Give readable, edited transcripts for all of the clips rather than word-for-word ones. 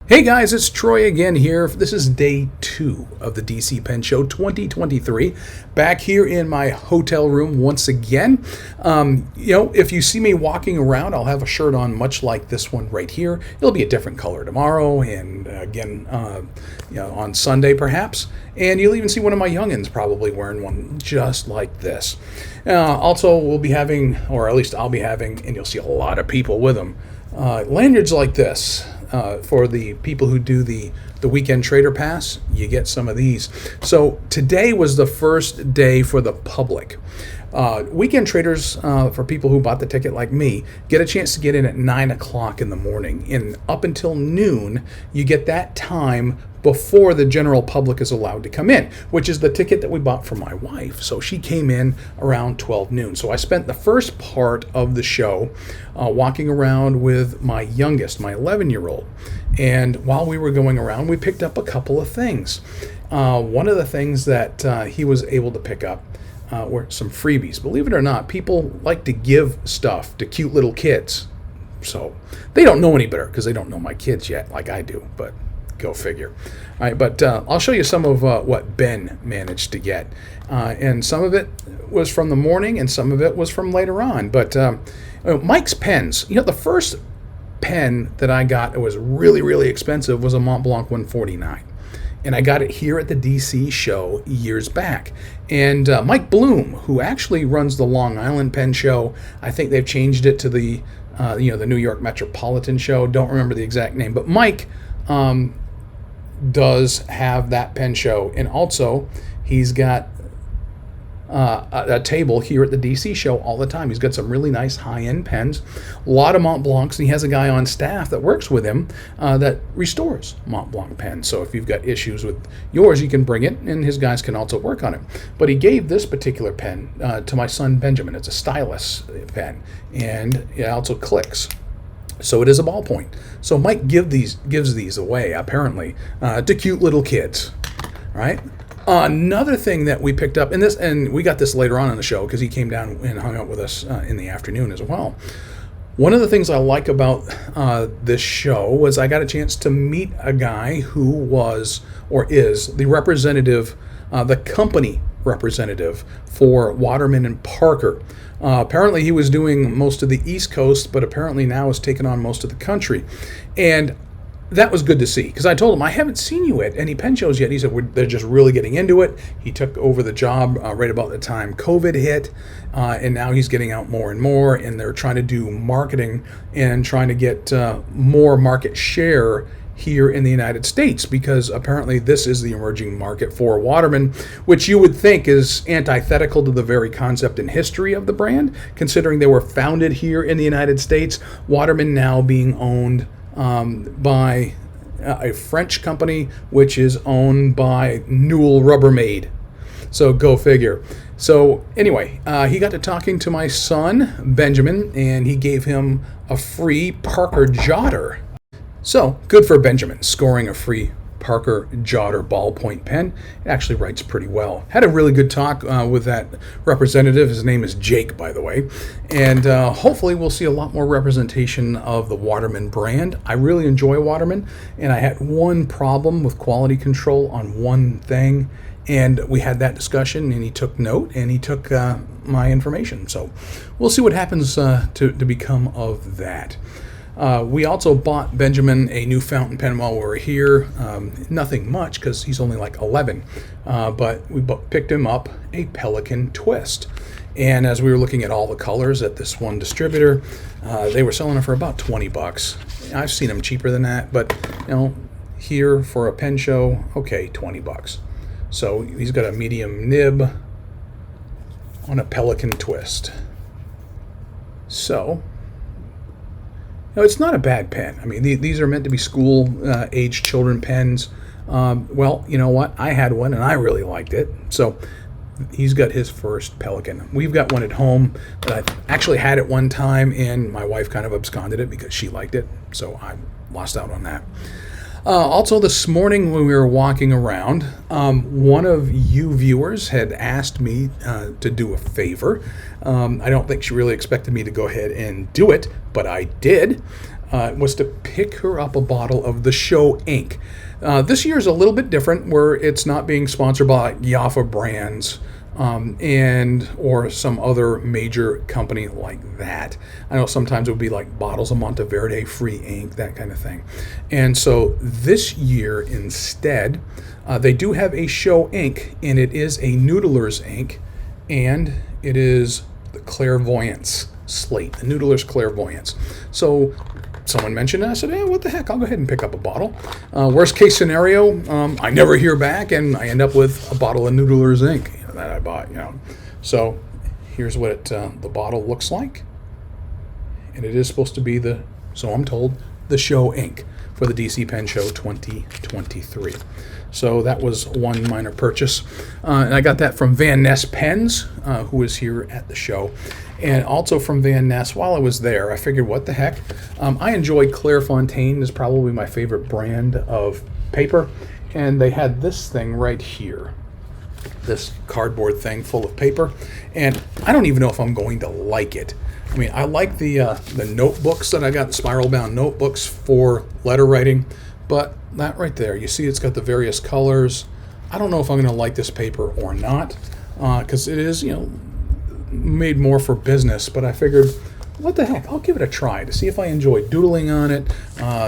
Hey guys, it's Troy again here. This is day 2 of the DC Pen Show 2023. Back here in my hotel room once again. If you see me walking around, I'll have a shirt on much like this one right here. It'll be a different color tomorrow and again on Sunday perhaps. And you'll even see one of my youngins probably wearing one just like this. Also, we'll be having, or at least I'll be having, and you'll see a lot of people with them, lanyards like this. For the people who do the weekend trader pass, you get some of these. So today was the first day for the public. Weekend traders, for people who bought the ticket like me, get a chance to get in at 9 o'clock in the morning. And up until noon, you get that time before the general public is allowed to come in, which is the ticket that we bought for my wife. So she came in around 12 noon. So I spent the first part of the show walking around with my youngest, my 11-year-old. And while we were going around, we picked up a couple of things. One of the things that he was able to pick up were some freebies. Believe it or not, people like to give stuff to cute little kids. So they don't know any better because they don't know my kids yet like I do, but go figure. All right, but I'll show you some of what Ben managed to get. And some of it was from the morning and some of it was from later on. But Mike's pens, the first pen that I got that was really, really expensive was a Mont Blanc 149. And I got it here at the DC show years back. And Mike Bloom, who actually runs the Long Island Pen Show, I think they've changed it to the New York Metropolitan Show. Don't remember the exact name, but Mike does have that pen show, and also he's got a table here at the DC show all the time. He's got some really nice high-end pens, a lot of Mont Blancs, and he has a guy on staff that works with him that restores Mont Blanc pens. So if you've got issues with yours, you can bring it, and his guys can also work on it. But he gave this particular pen to my son Benjamin. It's a stylus pen, and it also clicks. So it is a ballpoint. So Mike gives these away, apparently, to cute little kids, right? Another thing that we picked up, and we got this later on in the show because he came down and hung out with us in the afternoon as well. One of the things I like about this show was I got a chance to meet a guy who was, or is, the representative, the company representative for Waterman and Parker. Apparently he was doing most of the East Coast, but apparently now has taken on most of the country. And that was good to see, because I told him, I haven't seen you at any pen shows yet. He said, they're just really getting into it. He took over the job right about the time COVID hit, and now he's getting out more and more, and they're trying to do marketing and trying to get more market share here in the United States, because apparently this is the emerging market for Waterman, which you would think is antithetical to the very concept and history of the brand, considering they were founded here in the United States. Waterman now being owned by a French company, which is owned by Newell Rubbermaid. So go figure. So anyway, he got to talking to my son, Benjamin, and he gave him a free Parker Jotter. So, good for Benjamin, scoring a free Parker Jotter ballpoint pen. It actually writes pretty well. Had a really good talk with that representative. His name is Jake, by the way. And hopefully we'll see a lot more representation of the Waterman brand. I really enjoy Waterman, and I had one problem with quality control on one thing. And we had that discussion, and he took note, and he took my information. So we'll see what happens to become of that. We also bought Benjamin a new fountain pen while we were here. Nothing much because he's only like 11. But we picked him up a Pelican Twist. And as we were looking at all the colors at this one distributor, they were selling it for about $20. I've seen them cheaper than that, but here for a pen show, okay, $20. So he's got a medium nib on a Pelican Twist. So it's not a bad pen. I mean, these are meant to be school-age children pens. Well, you know what? I had one, and I really liked it. So he's got his first Pelican. We've got one at home, but I actually had it one time, and my wife kind of absconded it because she liked it. So I lost out on that. Also, this morning when we were walking around, one of you viewers had asked me to do a favor. I don't think she really expected me to go ahead and do it, but I did. was to pick her up a bottle of the Show ink. This year is a little bit different, where it's not being sponsored by Jaffa Brands and or some other major company like that. I know sometimes it would be like bottles of Monteverde free ink, that kind of thing. And so this year instead, they do have a Show ink, and it is a Noodler's ink, and it is the Clairvoyance slate, the Noodler's Clairvoyance. So someone mentioned it. I said, "Hey, what the heck? I'll go ahead and pick up a bottle." Worst case scenario, I never hear back, and I end up with a bottle of Noodler's ink that I bought. So here's what the bottle looks like, and it is supposed to be so I'm told, the Show ink for the DC Pen Show 2023. So that was one minor purchase, and I got that from Van Ness Pens, who was here at the show. And also from Van Ness, while I was there, I figured, what the heck? I enjoy Clairefontaine, is probably my favorite brand of paper. And they had this thing right here, this cardboard thing full of paper. And I don't even know if I'm going to like it. I mean, I like the notebooks that I got, the spiral bound notebooks for letter writing. But that right there, you see it's got the various colors. I don't know if I'm going to like this paper or not, because it is, made more for business, but I figured, what the heck, I'll give it a try to see if I enjoy doodling on it,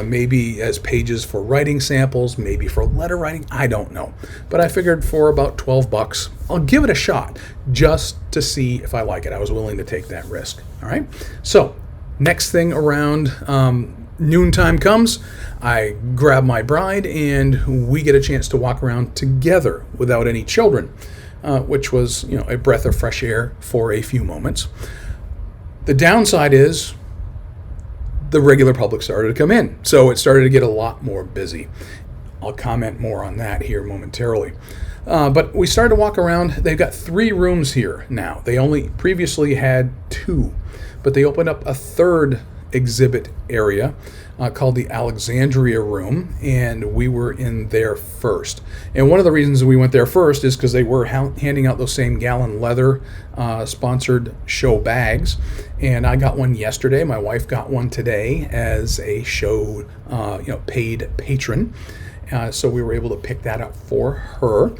maybe as pages for writing samples, maybe for letter writing, I don't know. But I figured for about $12, I'll give it a shot just to see if I like it. I was willing to take that risk. All right, so next thing around noontime comes, I grab my bride and we get a chance to walk around together without any children. Which was, a breath of fresh air for a few moments. The downside is the regular public started to come in, so it started to get a lot more busy. I'll comment more on that here momentarily. But we started to walk around. They've got 3 rooms here now. They only previously had 2, but they opened up a third exhibit area called the Alexandria Room, and we were in there first. And one of the reasons we went there first is because they were handing out those same gallon leather sponsored show bags, and I got one yesterday. My wife got one today as a show paid patron, so we were able to pick that up for her.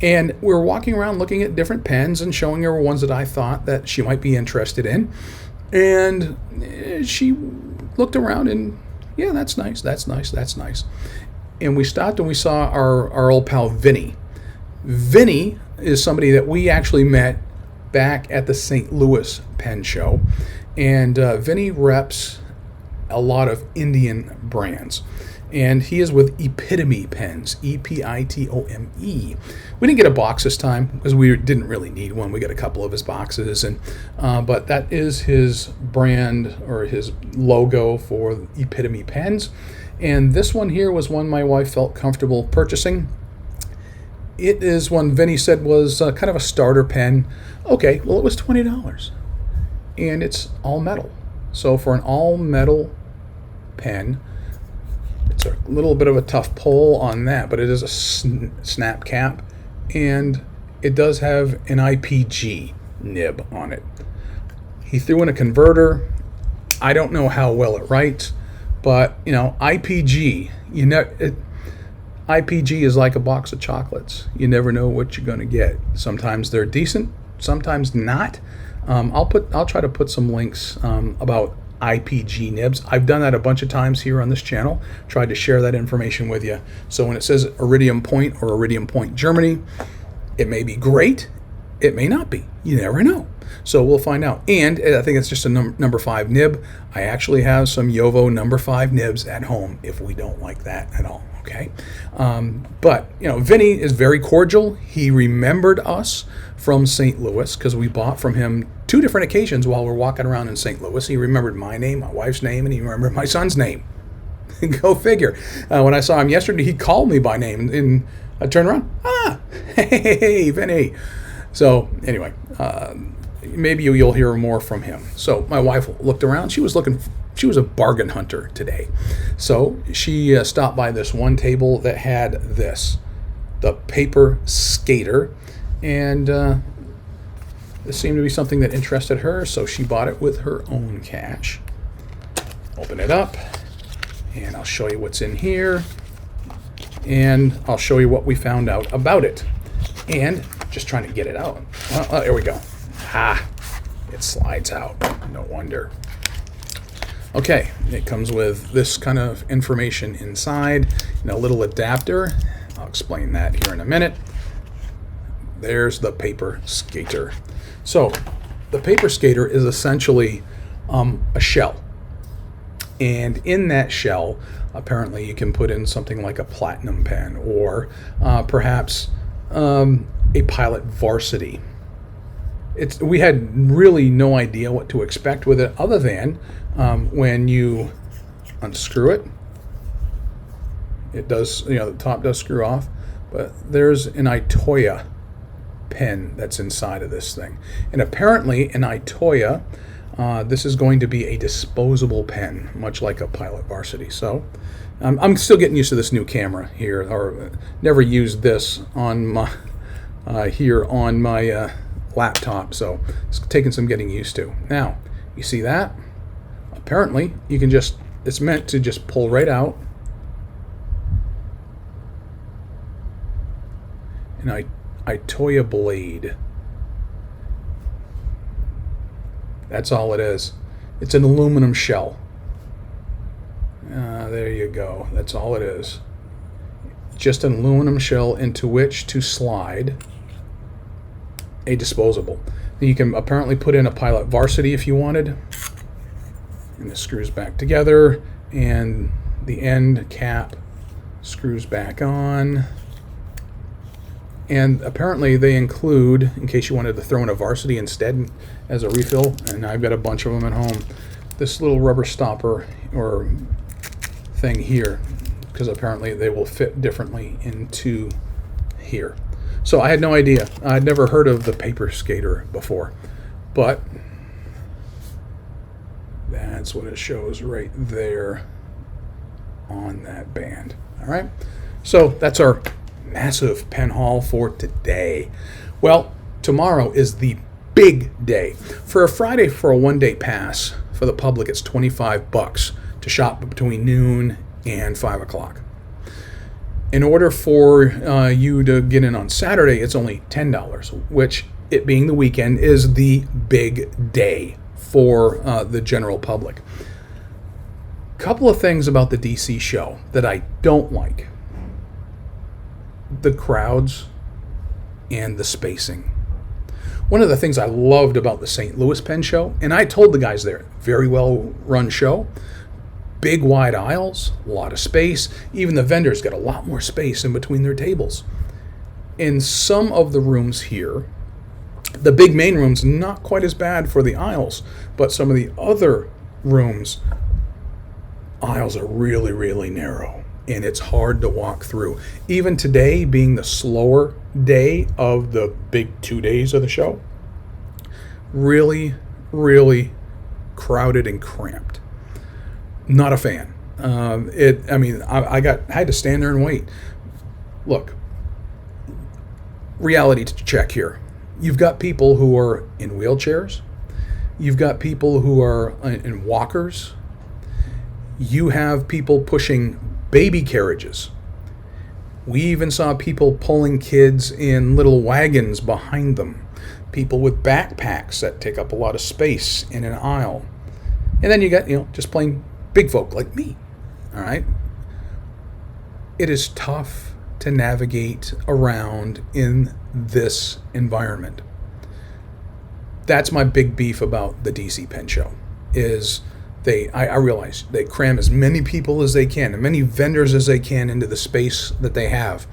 And we were walking around looking at different pens and showing her ones that I thought that she might be interested in. And she looked around and, yeah, that's nice. And we stopped and we saw our old pal Vinny. Vinny is somebody that we actually met back at the St. Louis Pen Show. And Vinny reps a lot of Indian brands. And he is with Epitome Pens, Epitome. We didn't get a box this time because we didn't really need one. We got a couple of his boxes, but that is his brand or his logo for Epitome Pens. And this one here was one my wife felt comfortable purchasing. It is one Vinny said was kind of a starter pen. Okay, well, it was $20, and it's all metal. So for an all metal pen, it's a little bit of a tough pull on that, but it is a snap cap, and it does have an IPG nib on it. He threw in a converter. I don't know how well it writes, but IPG, IPG is like a box of chocolates. You never know what you're going to get. Sometimes they're decent, sometimes not. I'll try to put some links about IPG nibs. I've done that a bunch of times here on this channel, tried to share that information with you. So when it says Iridium Point or Iridium Point Germany, it may be great, it may not be. You never know. So we'll find out. And I think it's just a number 5 nib. I actually have some Yovo number 5 nibs at home if we don't like that at all. Okay. But Vinny is very cordial. He remembered us from St. Louis because we bought from him 2 different occasions while we're walking around in St. Louis. He remembered my name, my wife's name, and he remembered my son's name. Go figure. When I saw him yesterday, he called me by name, and I turned around. Hey, Vinny. So anyway, maybe you'll hear more from him. So my wife looked around. She was a bargain hunter today. So she stopped by this one table that had the paper skater, and this seemed to be something that interested her, so she bought it with her own cash. Open it up, And I'll show you what's in here, and I'll show you what we found out about it. And just trying to get it out. There we go. It slides out. No wonder. Okay, it comes with this kind of information inside and a little adapter. I'll explain that here in a minute. There's the paper skater. So the paper skater is essentially a shell. And in that shell, apparently you can put in something like a platinum pen or perhaps a Pilot Varsity. We had really no idea what to expect with it other than when you unscrew it, it does, the top does screw off, but there's an Itoya pen that's inside of this thing. And apparently an Itoya, this is going to be a disposable pen, much like a Pilot Varsity. So I'm still getting used to this new camera here, or never used this on my here on my laptop, so it's taking some getting used to. Now, you see that? Apparently, you can it's meant to just pull right out. And Itoya blade. That's all it is. It's an aluminum shell. There you go. That's all it is. Just an aluminum shell into which to slide a disposable. You can apparently put in a Pilot Varsity if you wanted. And this screws back together, and the end cap screws back on. And apparently they include, in case you wanted to throw in a Varsity instead as a refill, and I've got a bunch of them at home, this little rubber stopper or thing here, because apparently they will fit differently into here. So I had no idea. I'd never heard of the paper skater before, but that's what it shows right there on that band. All right, so that's our massive pen haul for today. Well, tomorrow is the big day. For a Friday, for a one-day pass for the public, it's $25 to shop between noon and 5 o'clock. In order for you to get in on Saturday, it's only $10, which, it being the weekend, is the big day for the general public. Couple of things about the DC show that I don't like. The crowds and the spacing. One of the things I loved about the St. Louis Pen Show, and I told the guys there, very well run show, big wide aisles, a lot of space. Even the vendors got a lot more space in between their tables. In some of the rooms here, the big main rooms, not quite as bad for the aisles, but some of the other rooms, aisles are really, really narrow, and it's hard to walk through. Even today, being the slower day of the big 2 days of the show, really, really crowded and cramped. Not a fan. I had to stand there and wait. Look, reality check here. You've got people who are in wheelchairs. You've got people who are in walkers. You have people pushing baby carriages. We even saw people pulling kids in little wagons behind them. People with backpacks that take up a lot of space in an aisle. And then you got, just plain big folk like me. All right. It is tough to navigate around in this environment. That's my big beef about the DC Pen Show, is I realize they cram as many people as they can, and many vendors as they can into the space that they have.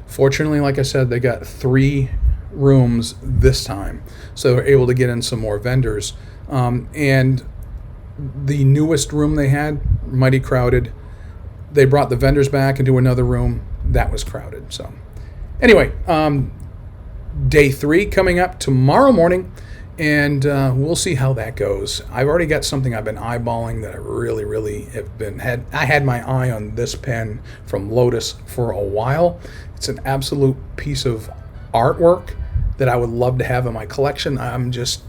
Fortunately, like I said, they got 3 rooms this time, so they're able to get in some more vendors. And the newest room they had, mighty crowded. They brought the vendors back into another room. That was crowded. So anyway, day 3 coming up tomorrow morning, and we'll see how that goes. I've already got something I've been eyeballing that I really, really have been I had my eye on this pen from Lotus for a while. It's an absolute piece of artwork that I would love to have in my collection. I'm just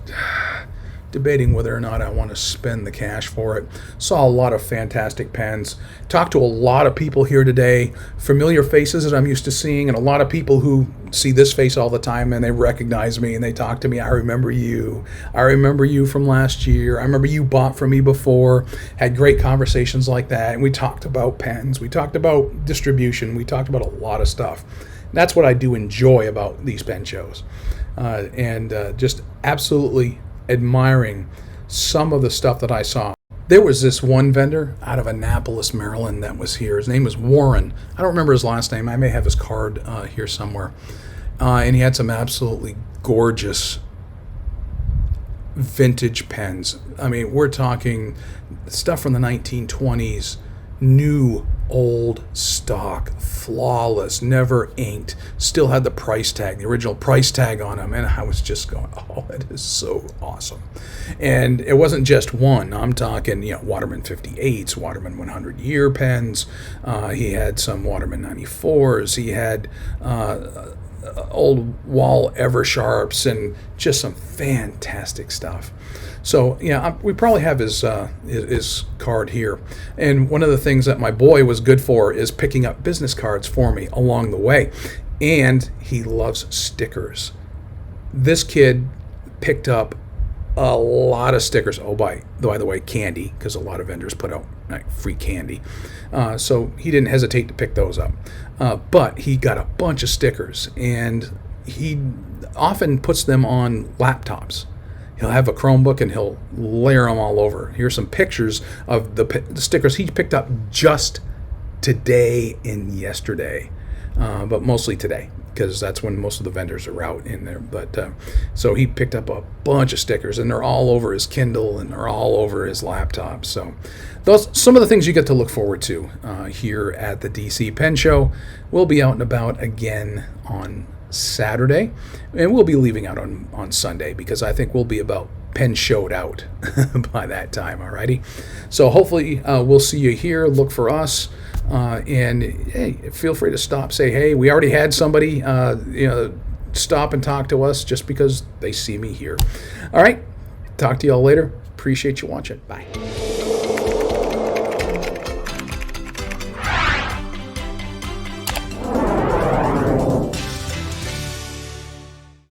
debating whether or not I want to spend the cash for it. Saw a lot of fantastic pens. Talked to a lot of people here today, familiar faces that I'm used to seeing, and a lot of people who see this face all the time and they recognize me and they talk to me. I remember you. I remember you from last year. I remember you bought from me before. Had great conversations like that. And we talked about pens. We talked about distribution. We talked about a lot of stuff. That's what I do enjoy about these pen shows. And just absolutely admiring some of the stuff that I saw. There was this one vendor out of Annapolis, Maryland that was here. His name was Warren. I don't remember his last name. I may have his card here somewhere. And he had some absolutely gorgeous vintage pens. I mean, we're talking stuff from the 1920s, new, old stock, flawless, never inked, still had the price tag, the original price tag on them, and I was just going, oh, it is so awesome. And it wasn't just one. I'm talking, Waterman 58s, Waterman 100-year pens. He had some Waterman 94s. He had old Wall Eversharps and just some fantastic stuff. So we probably have his card here. And one of the things that my boy was good for is picking up business cards for me along the way. And he loves stickers. This kid picked up a lot of stickers. Oh, by the way, candy, because a lot of vendors put out free candy. So he didn't hesitate to pick those up. But he got a bunch of stickers, and he often puts them on laptops. He'll have a Chromebook and he'll layer them all over. Here's some pictures of the stickers he picked up just today and yesterday, but mostly today, because that's when most of the vendors are out in there. But so he picked up a bunch of stickers, and they're all over his Kindle and they're all over his laptop. So those some of the things you get to look forward to here at the DC Pen Show. We'll be out and about again on Saturday, and we'll be leaving out on Sunday, because I think we'll be about pen showed out by that time. Alrighty, so hopefully we'll see you here. Look for us, and hey, feel free to stop, say hey. We already had somebody stop and talk to us just because they see me here. All right, talk to y'all later. Appreciate you watching. Bye.